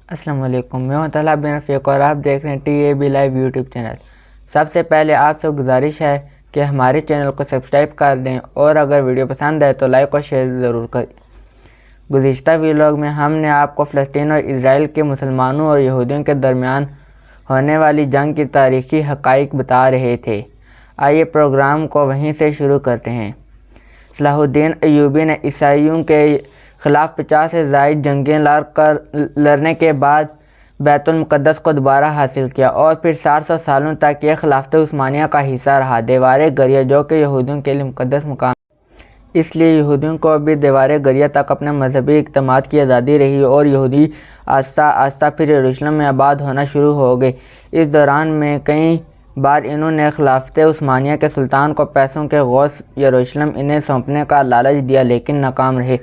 السلام علیکم، میں ہوں طلحہ بن رفیق اور آپ دیکھ رہے ہیں TAB لائیو یوٹیوب چینل۔ سب سے پہلے آپ سے گزارش ہے کہ ہمارے چینل کو سبسکرائب کر دیں اور اگر ویڈیو پسند آئے تو لائک اور شیئر ضرور کریں۔ گزشتہ ویلاگ میں ہم نے آپ کو فلسطین اور اسرائیل کے مسلمانوں اور یہودیوں کے درمیان ہونے والی جنگ کی تاریخی حقائق بتا رہے تھے۔ آئیے پروگرام کو وہیں سے شروع کرتے ہیں۔ صلاح الدین ایوبی نے عیسائیوں کے خلاف 50 سے زائد جنگیں لڑنے کے بعد بیت المقدس کو دوبارہ حاصل کیا اور پھر 400 سالوں تک یہ خلافت عثمانیہ کا حصہ رہا۔ دیوار گریہ جو کہ یہودیوں کے لیے مقدس مقام ہے، اس لیے یہودیوں کو بھی دیوار گریہ تک اپنے مذہبی اقدامات کی آزادی رہی اور یہودی آہستہ آہستہ پھر یروشلم میں آباد ہونا شروع ہو گئے۔ اس دوران میں کئی بار انہوں نے خلافت عثمانیہ کے سلطان کو پیسوں کے غوث یروشلم انہیں سونپنے کا لالچ دیا لیکن ناکام رہے،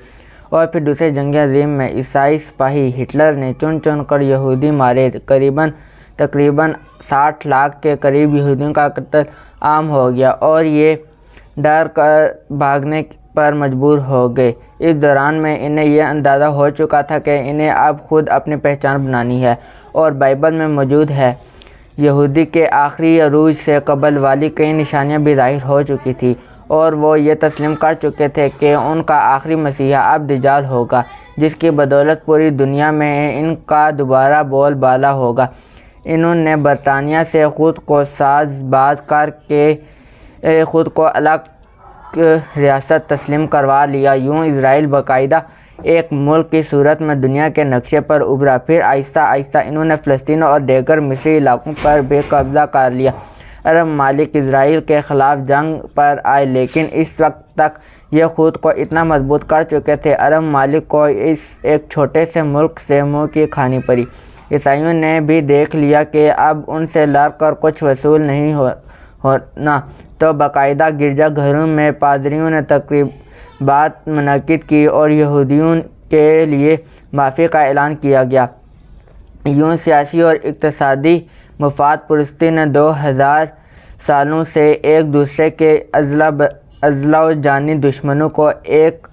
اور پھر دوسری جنگ عظیم میں عیسائی سپاہی ہٹلر نے چن کر یہودی مارے۔ تقریباً 60 لاکھ کے قریب یہودیوں کا قتل عام ہو گیا اور یہ ڈر کر بھاگنے پر مجبور ہو گئے۔ اس دوران میں انہیں یہ اندازہ ہو چکا تھا کہ انہیں اب خود اپنی پہچان بنانی ہے، اور بائبل میں موجود ہے یہودی کے آخری عروج سے قبل والی کئی نشانیاں بھی ظاہر ہو چکی تھیں، اور وہ یہ تسلیم کر چکے تھے کہ ان کا آخری مسیحا اب دجال ہوگا، جس کی بدولت پوری دنیا میں ان کا دوبارہ بول بالا ہوگا۔ انہوں نے برطانیہ سے خود کو ساز باز کر کے خود کو الگ ریاست تسلیم کروا لیا۔ یوں اسرائیل باقاعدہ ایک ملک کی صورت میں دنیا کے نقشے پر ابھرا۔ پھر آہستہ آہستہ انہوں نے فلسطین اور دیگر مصری علاقوں پر بھی قبضہ کر لیا۔ عرب ممالک اسرائیل کے خلاف جنگ پر آئے، لیکن اس وقت تک یہ خود کو اتنا مضبوط کر چکے تھے عرب ممالک کو اس ایک چھوٹے سے ملک سے منہ کی کھانی پڑی۔ عیسائیوں نے بھی دیکھ لیا کہ اب ان سے لڑ کر کچھ وصول نہیں ہونا، تو باقاعدہ گرجا گھروں میں پادریوں نے تقریبات منعقد کی اور یہودیوں کے لیے معافی کا اعلان کیا گیا۔ یوں سیاسی اور اقتصادی مفاد پرستی نے 2000 سالوں سے ایک دوسرے کے ازلا و جانی دشمنوں کو ایک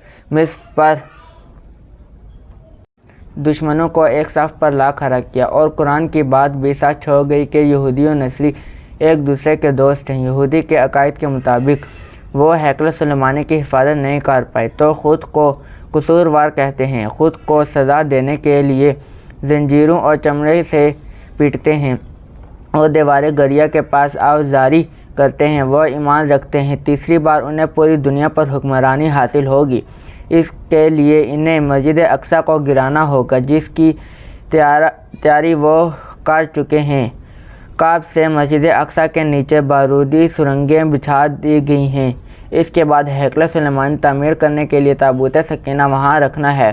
صف پر لا کھڑا کیا، اور قرآن کی بات بھی سچ ہو گئی کہ یہودی و نصری ایک دوسرے کے دوست ہیں۔ یہودی کے عقائد کے مطابق وہ ہیکل سلیمانی کی حفاظت نہیں کر پائے تو خود کو قصوروار کہتے ہیں، خود کو سزا دینے کے لیے زنجیروں اور چمڑے سے پیٹتے ہیں اور دیوار گریہ کے پاس آوازاری کرتے ہیں۔ وہ ایمان رکھتے ہیں تیسری بار انہیں پوری دنیا پر حکمرانی حاصل ہوگی۔ اس کے لیے انہیں مسجد اقصیٰ کو گرانا ہوگا، جس کی تیاری وہ کر چکے ہیں۔ کعب سے مسجد اقصیٰ کے نیچے بارودی سرنگیں بچھا دی گئی ہیں۔ اس کے بعد ہیکل سلیمانی تعمیر کرنے کے لیے تابوت سکینہ وہاں رکھنا ہے۔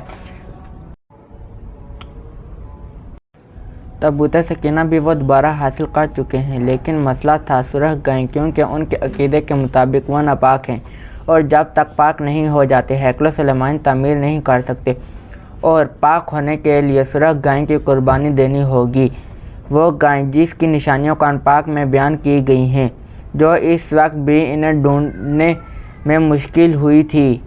تابوت سکینہ بھی وہ دوبارہ حاصل کر چکے ہیں، لیکن مسئلہ تھا سرخ گائے، کیونکہ ان کے عقیدے کے مطابق وہ ناپاک ہیں، اور جب تک پاک نہیں ہو جاتے ہیکل سلیمانی تعمیر نہیں کر سکتے، اور پاک ہونے کے لیے سرخ گائے کی قربانی دینی ہوگی۔ وہ گائے جس کی نشانیاں قرآن پاک میں بیان کی گئی ہیں، جو اس وقت بھی انہیں ڈھونڈنے میں مشکل ہوئی تھی۔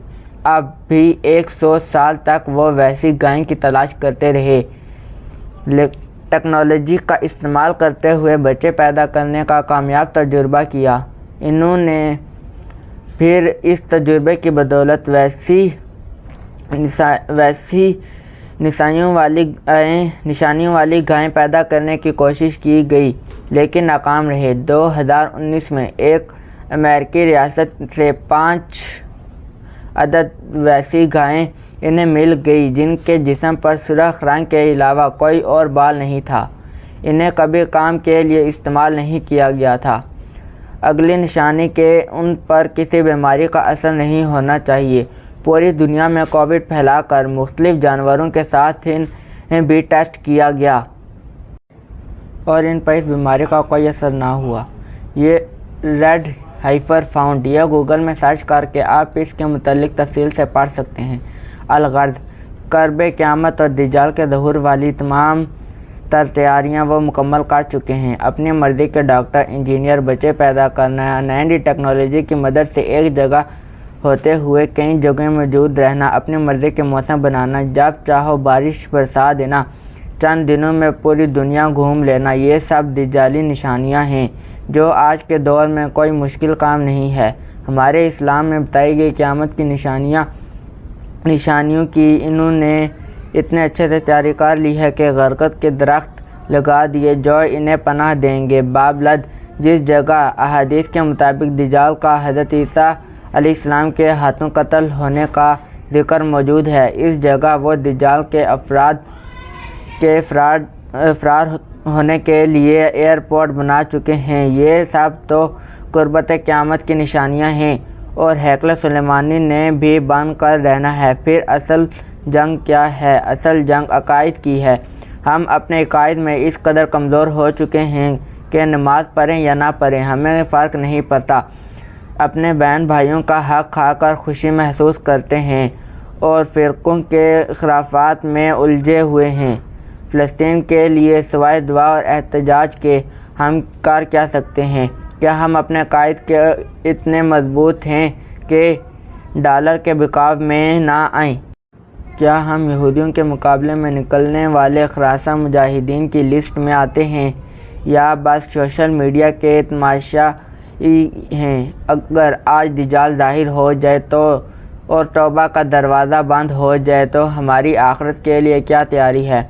اب بھی 100 سال تک وہ ویسی گائے کی تلاش کرتے رہے۔ ٹیکنالوجی کا استعمال کرتے ہوئے بچے پیدا کرنے کا کامیاب تجربہ کیا۔ انہوں نے پھر اس تجربے کی بدولت ویسی نشانیوں والی گائیں پیدا کرنے کی کوشش کی گئی، لیکن ناکام رہے۔ 2019 میں ایک امریکی ریاست سے 5 عدد ویسی گائیں انہیں مل گئی جن کے جسم پر سرخ رنگ کے علاوہ کوئی اور بال نہیں تھا۔ انہیں کبھی کام کے لیے استعمال نہیں کیا گیا تھا۔ اگلی نشانی کہ ان پر کسی بیماری کا اثر نہیں ہونا چاہیے۔ پوری دنیا میں کووڈ پھیلا کر مختلف جانوروں کے ساتھ انہیں بھی ٹیسٹ کیا گیا، اور ان پر اس بیماری کا کوئی اثر نہ ہوا۔ یہ ریڈ ہائیفر فاؤنڈ، یہ گوگل میں سرچ کر کے آپ اس کے متعلق تفصیل سے پڑھ سکتے ہیں۔ الغرض قرب قیامت اور دجال کے ظہور والی تمام تر تیاریاں وہ مکمل کر چکے ہیں۔ اپنی مرضی کے ڈاکٹر، انجینئر، بچے پیدا کرنا، نئی ٹیکنالوجی کی مدد سے ایک جگہ ہوتے ہوئے کئی جگہیں موجود رہنا، اپنی مرضی کے موسم بنانا، جب چاہو بارش برسا دینا، چند دنوں میں پوری دنیا گھوم لینا، یہ سب دجالی نشانیاں ہیں جو آج کے دور میں کوئی مشکل کام نہیں ہے۔ ہمارے اسلام میں بتائی گئی قیامت کی نشانیوں کی انہوں نے اتنے اچھے سے تیاری کر لی ہے کہ غرقت کے درخت لگا دیے جو انہیں پناہ دیں گے۔ باب لد، جس جگہ احادیث کے مطابق دجال کا حضرت عیسیٰ علیہ السلام کے ہاتھوں قتل ہونے کا ذکر موجود ہے، اس جگہ وہ دجال کے فرار ہونے کے لیے ایئرپورٹ بنا چکے ہیں۔ یہ سب تو قربت قیامت کی نشانیاں ہیں، اور ہیکل سلیمانی نے بھی بن کر رہنا ہے۔ پھر اصل جنگ کیا ہے؟ اصل جنگ عقائد کی ہے۔ ہم اپنے عقائد میں اس قدر کمزور ہو چکے ہیں کہ نماز پڑھیں یا نہ پڑھیں ہمیں فرق نہیں پڑتا، اپنے بہن بھائیوں کا حق کھا کر خوشی محسوس کرتے ہیں اور فرقوں کے خرافات میں الجھے ہوئے ہیں۔ فلسطین کے لیے سوائے دعا اور احتجاج کے ہم کر کیا سکتے ہیں؟ کیا ہم اپنے عقائد کے اتنے مضبوط ہیں کہ ڈالر کے بکاو میں نہ آئیں؟ کیا ہم یہودیوں کے مقابلے میں نکلنے والے خراساں مجاہدین کی لسٹ میں آتے ہیں، یا بس سوشل میڈیا کے تماشائی ہیں؟ اگر آج دجال ظاہر ہو جائے تو اور توبہ کا دروازہ بند ہو جائے تو ہماری آخرت کے لیے کیا تیاری ہے؟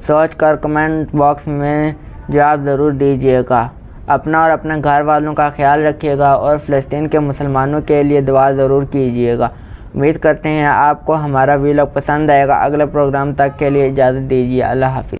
سوچ کر کمنٹ باکس میں جواب ضرور دیجیے گا۔ اپنا اور اپنے گھر والوں کا خیال رکھیے گا اور فلسطین کے مسلمانوں کے لیے دعا ضرور کیجیے گا۔ امید کرتے ہیں آپ کو ہمارا ویلاگ پسند آئے گا۔ اگلے پروگرام تک کے لیے اجازت دیجیے۔ اللہ حافظ۔